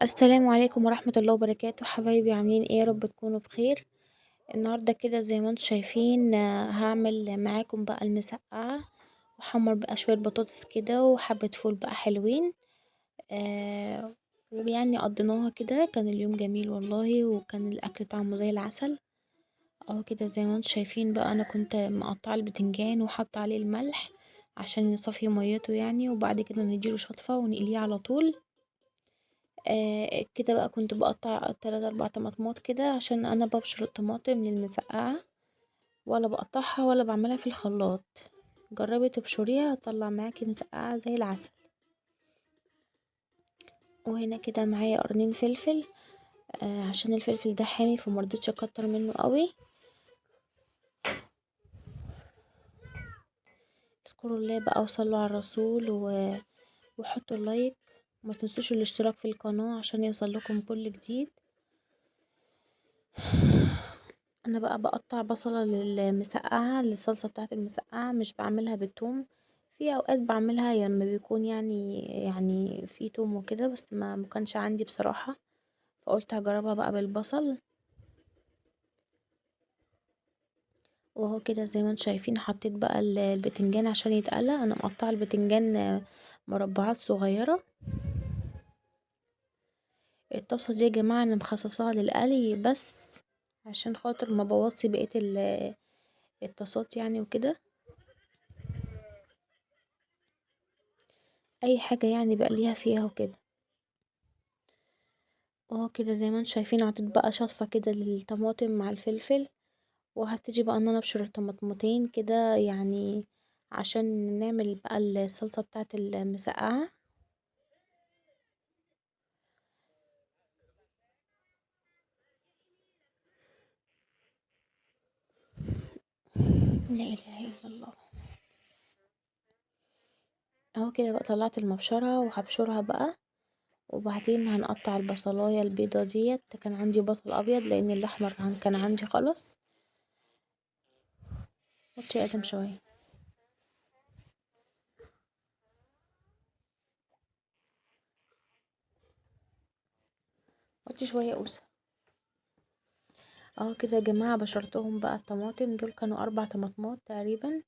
السلام عليكم ورحمة الله وبركاته، حبايبي عاملين ايه؟ يا رب تكونوا بخير. النهاردة كده زي ما انتوا شايفين هعمل معاكم بقى المسقعة، وحمر بقى شوية بطاطس كده وحبة فول بقى حلوين. آه ويعني قضيناها كده، كان اليوم جميل والله، وكان الأكل طعمه زي العسل. اهو كده زي ما انتوا شايفين بقى، انا كنت مقطعة البتنجان وحاطة عليه الملح عشان يصفي ميته يعني، وبعد كده نديله شطفة ونقليه على طول. كده بقى كنت بقطع 3 4 طماطمات كده، عشان انا ببشر الطماطم للمسقعة، ولا بقطعها ولا بعملها في الخلاط. جربي تبشريها هتطلع معاكي مسقعة زي العسل. وهنا كده معايا قرنين فلفل، عشان الفلفل ده حامي فمرضتش اكتر منه قوي. اذكروا الله بقى وصلوا على الرسول وحطوا اللايك، وما تنسوش الاشتراك في القناة عشان يوصل لكم كل جديد. انا بقى بقطع بصلة للمسقعة، للصلصة بتاعة المسقعة، مش بعملها بالثوم. في اوقات بعملها لما بيكون يعني في توم وكده، بس ما كانش عندي بصراحة، فقلت هجربها بقى بالبصل. وهو كده زي ما انتم شايفين حطيت بقى البتنجان عشان يتقلى. انا مقطعه البتنجان مربعات صغيرة. الطاسة دي يا جماعة انا مخصصاها للقلي بس، عشان خاطر ما بوظش بقية الطاسات يعني وكده. اي حاجة يعني بقليها فيها وكده. وهو كده زي ما انتم شايفين عطيت بقى شطفة كده للطماطم مع الفلفل، وهبتدي بقى ان انا ابشر الطماطمتين كده يعني، عشان نعمل بقى الصلصة بتاعة المسقعة. لا اله الا الله. اهو كده بقى طلعت المبشرة وهبشرها بقى، وبعدين هنقطع البصلاية البيضة ديت. كان عندي بصل ابيض لان الاحمر كان عندي خلاص. حطي يا ادم شوية، حطي شوية قوسة. اهو كده يا جماعة بشرتهم بقى. الطماطم دول كانوا 4 طماطمات تقريبا.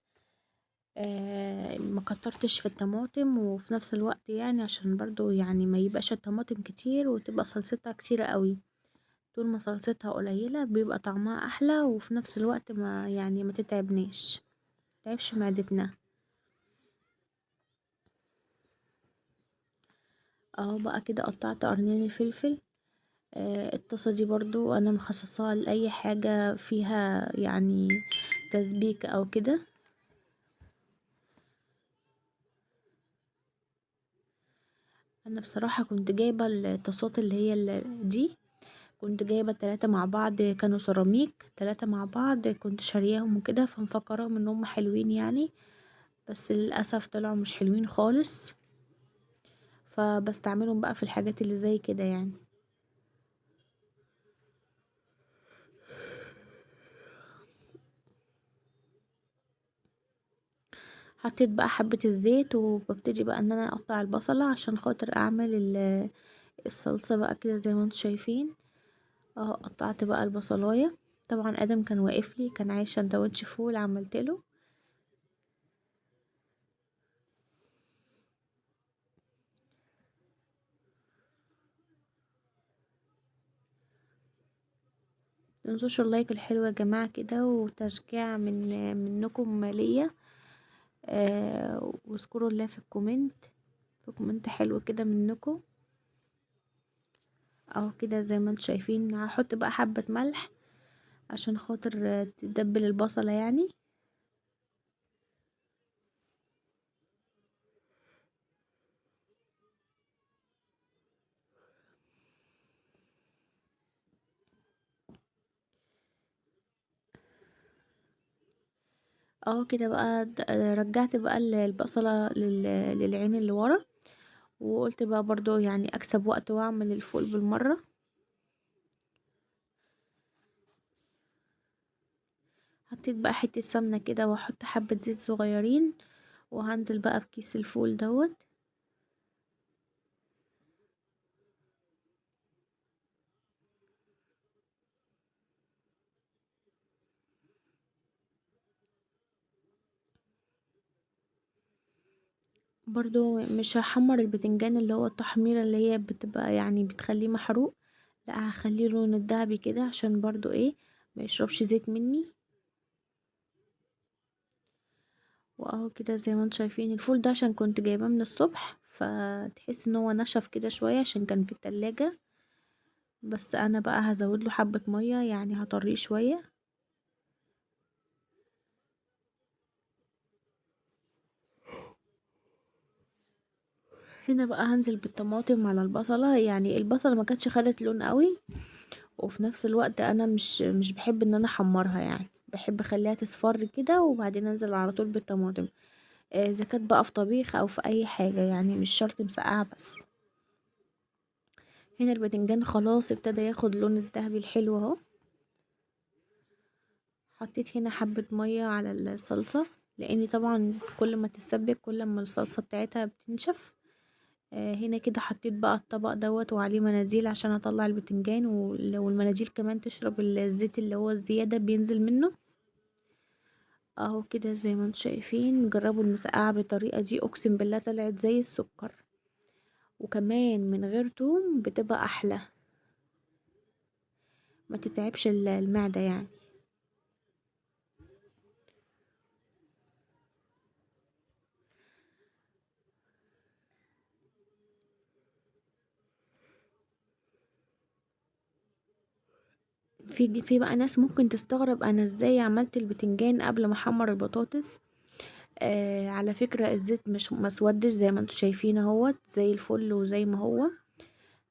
ما كترتش في الطماطم، وفي نفس الوقت يعني عشان برضو يعني ما يبقاش الطماطم كتير وتبقى صلصتها كتيرة قوي. طول ما صلصتها قليلة بيبقى طعمها احلى، وفي نفس الوقت ما يعني ما تتعبناش، متتعبش معدتنا. اهو بقى كده قطعت قرنين الفلفل. الطاسة دي برضو انا مخصصاها لأي حاجة فيها يعني تسبيك او كده. انا بصراحة كنت جايبة الطاسات اللي هي دي، كنت جايبة 3 مع بعض، كانوا سيراميك 3 مع بعض، كنت شارياهم وكده، فمفكراهم ان هم حلوين يعني، بس للأسف طلعوا مش حلوين خالص. فبستعملهم بقى في الحاجات اللي زي كده يعني. حطيت بقى حبة الزيت، وببتدي بقى ان انا اقطع البصلة عشان خاطر اعمل الصلصة بقى كده زي ما انتم شايفين. اهو قطعت بقى البصلاية. طبعا ادم كان واقف لي، كان عايز سندوتش فول عملت له. متنسوش اللايك الحلو يا جماعة كده، وتشجيع منكم ليا. واذكروا الله في الكومنت، في كومنت حلو كده منكم. اهو كده زي ما انتم شايفين هحط بقى حبة ملح عشان خاطر تدبل البصلة يعني. اهو كده بقى رجعت بقى البصلة للعين اللي ورا، وقلت بقى برضو يعني اكسب وقت واعمل الفول بالمرة. حطيت بقى حتة سمنة كده، واحط حبة زيت صغيرين، وهنزل بقى بكيس الفول دوت. برضو مش هحمر البتنجان اللي هو التحميرة اللي هي بتبقى يعني بتخليه محروق، لا هخليه لون الذهبي كده عشان برضو ايه ما يشربش زيت مني. واهو كده زي ما انتم شايفين الفول ده عشان كنت جايباه من الصبح فتحس ان هو نشف كده شوية عشان كان في التلاجة، بس انا بقى هزود له حبة مية يعني هطريه شوية. هنا بقى هنزل بالطماطم على البصلة، يعني البصلة ما كانتش خدت لون قوي، وفي نفس الوقت انا مش بحب ان انا احمرها، يعني بحب اخليها تصفر كده وبعدين انزل على طول بالطماطم. اذا كانت بقى في طبيخ او في اي حاجة يعني مش شرط مسقعة بس. هنا الباذنجان خلاص ابتدى ياخد لون الذهبي الحلو اهو. حطيت هنا حبة مية على الصلصة، لاني طبعا كل ما تتسبك كل ما الصلصة بتاعتها بتنشف. هنا كده حطيت بقى الطبق دوت وعليه مناديل عشان اطلع البتنجان، والمناديل كمان تشرب الزيت اللي هو الزيادة بينزل منه. اهو كده زي ما انتم شايفين، جربوا المسقعة بالطريقة دي اقسم بالله طلعت زي السكر، وكمان من غير توم بتبقى احلى، ما تتعبش المعدة يعني. في بقى ناس ممكن تستغرب انا ازاي عملت البتنجان قبل ما احمر البطاطس. على فكرة الزيت مش مسودش زي ما انتم شايفين اهوت زي الفل وزي ما هو.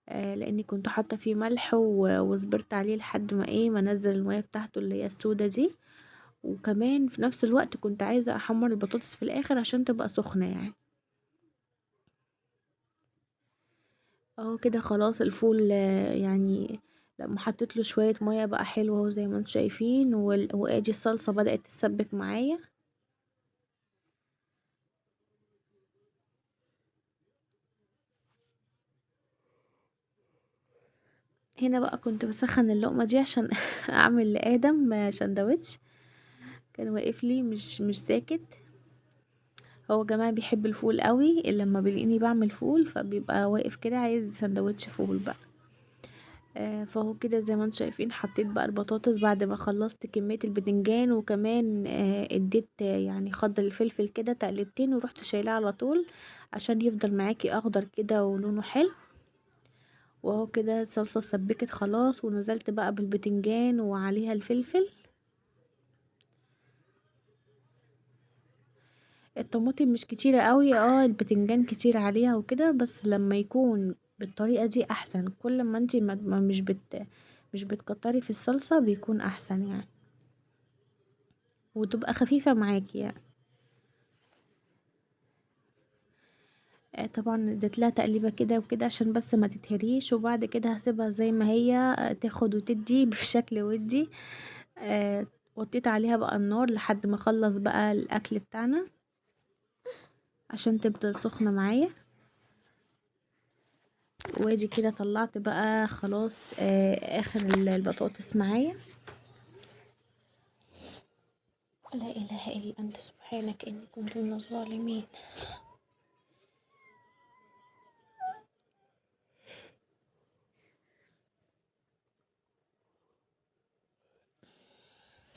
لاني كنت حاطه فيه ملح وصبرت عليه لحد ما ايه ما نزل الميه بتاعته اللي هي السودة دي، وكمان في نفس الوقت كنت عايزه احمر البطاطس في الاخر عشان تبقى سخنه يعني. اهو كده خلاص الفول يعني لما حطيت له شويه ميه بقى حلو اهو زي ما انتم شايفين، وادي الصلصه بدات تسبك معايا. هنا بقى كنت بسخن اللقمه دي عشان اعمل لادم سندوتش، كان واقف لي مش ساكت. هو يا جماعه بيحب الفول قوي، لما بيلاقيني بعمل فول فبيبقى واقف كده عايز سندوتش فول بقى. فهو كده زي ما انتم شايفين حطيت بقى البطاطس بعد ما خلصت كمية البدنجان، وكمان اديت يعني خضر الفلفل كده تقلبتين ورحت شايلاه على طول عشان يفضل معاكي اخضر كده ولونه حلو. وهو كده الصلصة سبكت خلاص ونزلت بقى بالبتنجان وعليها الفلفل. الطماطم مش كتيرة قوي، البتنجان كتير عليها وكده، بس لما يكون بالطريقة دي احسن، كل ما انتي مش بتكتري في الصلصة بيكون احسن يعني، وتبقى خفيفة معاكي يعني. طبعا اديت لها تقليبة كده وكده عشان بس ما تتهريش، وبعد كده هسيبها زي ما هي تاخد وتدي بشكل ودي. آه، وطيت عليها بقى النار لحد ما اخلص بقى الاكل بتاعنا عشان تفضل سخنة معايا. وادي كده طلعت بقى خلاص اخر البطاطس معايا. لا اله الا انت سبحانك اني كنت من الظالمين.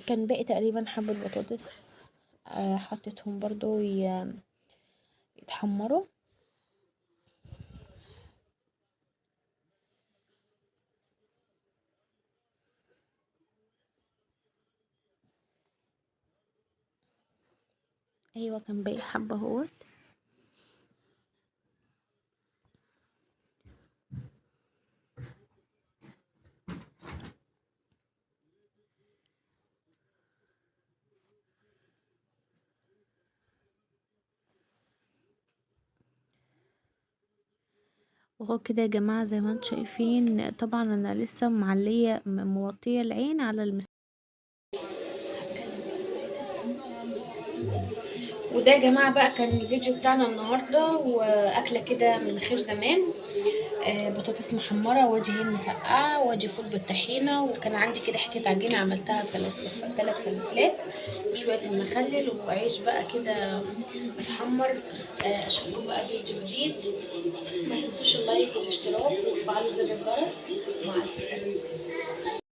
كان باقي تقريبا حبة بطاطس، حطيتهم برضو يتحمروا. ايوه كان باقي حبة اهوت. وهو كده يا جماعة زي ما انتم شايفين، طبعا انا لسه معلية موطية العين على وده يا جماعة بقى كان الفيديو بتاعنا النهاردة، وأكلة كده من خير زمان. بطاطس محمرة، وادي هي مسقعة، وادي فول بالطحينة، وكان عندي كده حتة عجينة عملتها 3 فلافلات وشوية المخلل وعيش بقى كده متحمر. اشوفكم بقى فيديو جديد، ما تنسوش اللايك والاشتراك وتفعلوا زر الجرس. مع الف سلامة.